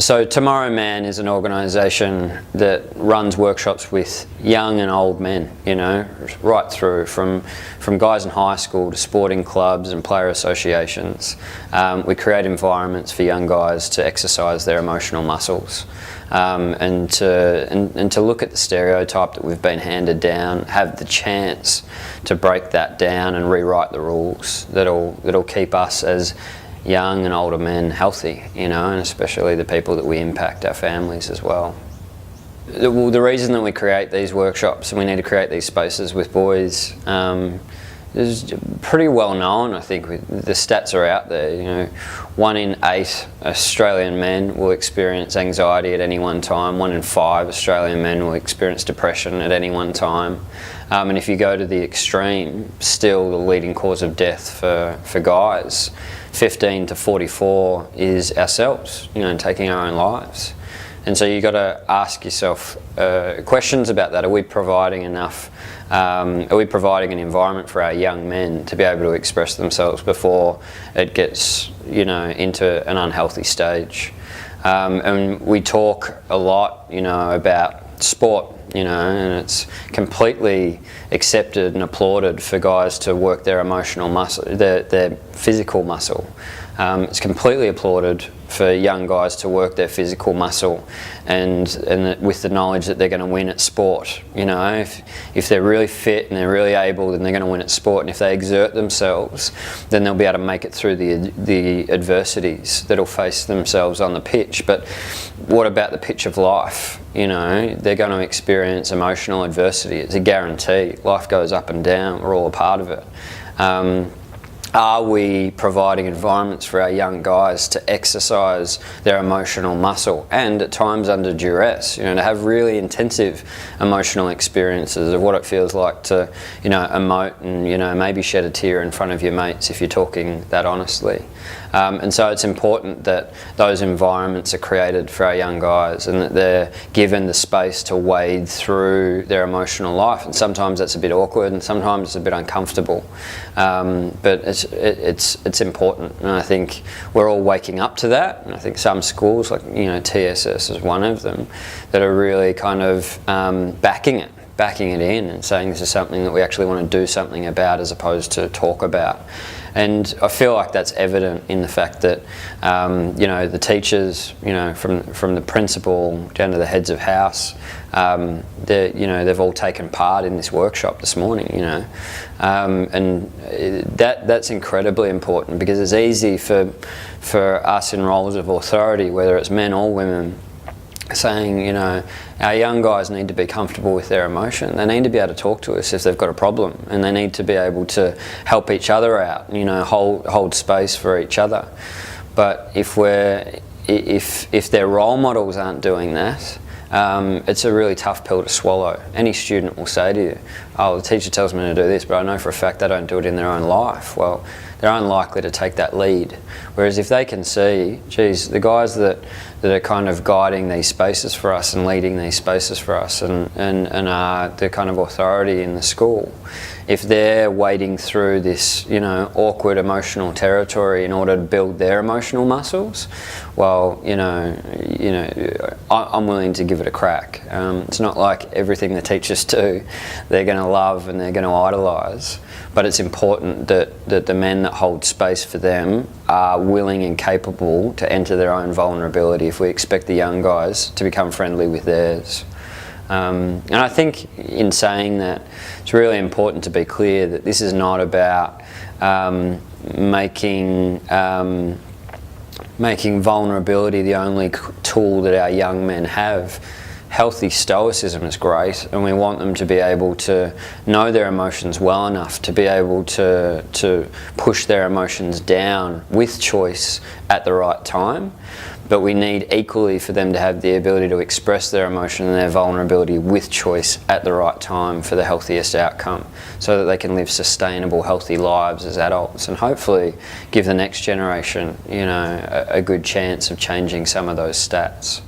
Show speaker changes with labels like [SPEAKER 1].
[SPEAKER 1] So Tomorrow Man is an organisation that runs workshops with young and old men, you know, right through from guys in high school to sporting clubs and player associations. We create environments for young guys to exercise their emotional muscles, and to look at the stereotype that we've been handed down, have the chance to break that down and rewrite the rules that'll keep us as young and older men healthy, you know, and especially the people that we impact, our families as well. The reason that we create these workshops and we need to create these spaces with boys is pretty well known. I think the stats are out there. You know, 1 in 8 Australian men will experience anxiety at any one time. 1 in 5 Australian men will experience depression at any one time. And if you go to the extreme, still the leading cause of death for guys, 15 to 44, is ourselves, you know, taking our own lives. And so you've got to ask yourself questions about that. Are we providing enough? Are we providing an environment for our young men to be able to express themselves before it gets, you know, into an unhealthy stage? And we talk a lot, you know, about sport, you know, and it's completely accepted and applauded for guys to work their emotional muscle, their physical muscle. It's completely applauded for young guys to work their physical muscle, and with the knowledge that they're going to win at sport. You know, if they're really fit and they're really able, then they're going to win at sport. And if they exert themselves, then they'll be able to make it through the adversities that'll face themselves on the pitch. But what about the pitch of life? You know, they're going to experience emotional adversity. It's a guarantee. Life goes up and down. We're all a part of it. Are we providing environments for our young guys to exercise their emotional muscle, and at times under duress, you know, to have really intensive emotional experiences of what it feels like to, you know, emote and, you know, maybe shed a tear in front of your mates if you're talking that honestly. And so it's important that those environments are created for our young guys and that they're given the space to wade through their emotional life. And sometimes that's a bit awkward and sometimes it's a bit uncomfortable. But it's important, and I think we're all waking up to that. And I think some schools, like, you know, TSS is one of them, that are really kind of backing it in and saying this is something that we actually want to do something about as opposed to talk about. And I feel like that's evident in the fact that, you know, the teachers, you know, from the principal down to the heads of house, you know, they've all taken part in this workshop this morning, you know. And that's incredibly important, because it's easy for us in roles of authority, whether it's men or women, saying, you know, our young guys need to be comfortable with their emotion. They need to be able to talk to us if they've got a problem, and they need to be able to help each other out, you know, hold space for each other. But if their role models aren't doing that, it's a really tough pill to swallow. Any student will say to you, oh, the teacher tells me to do this, but I know for a fact they don't do it in their own life. Well, they're unlikely to take that lead. Whereas if they can see, geez, the guys that are kind of guiding these spaces for us and leading these spaces for us and are the kind of authority in the school, if they're wading through this, you know, awkward emotional territory in order to build their emotional muscles, well, you know, I'm willing to give it a crack. It's not like everything the teachers do they're going to love and they're going to idolise, but it's important that the men that hold space for them are willing and capable to enter their own vulnerability if we expect the young guys to become friendly with theirs. And I think in saying that, it's really important to be clear that this is not about making vulnerability the only tool that our young men have. Healthy stoicism is great, and we want them to be able to know their emotions well enough to be able to push their emotions down with choice at the right time. But we need equally for them to have the ability to express their emotion and their vulnerability with choice at the right time for the healthiest outcome, so that they can live sustainable, healthy lives as adults, and hopefully give the next generation, you know, a good chance of changing some of those stats.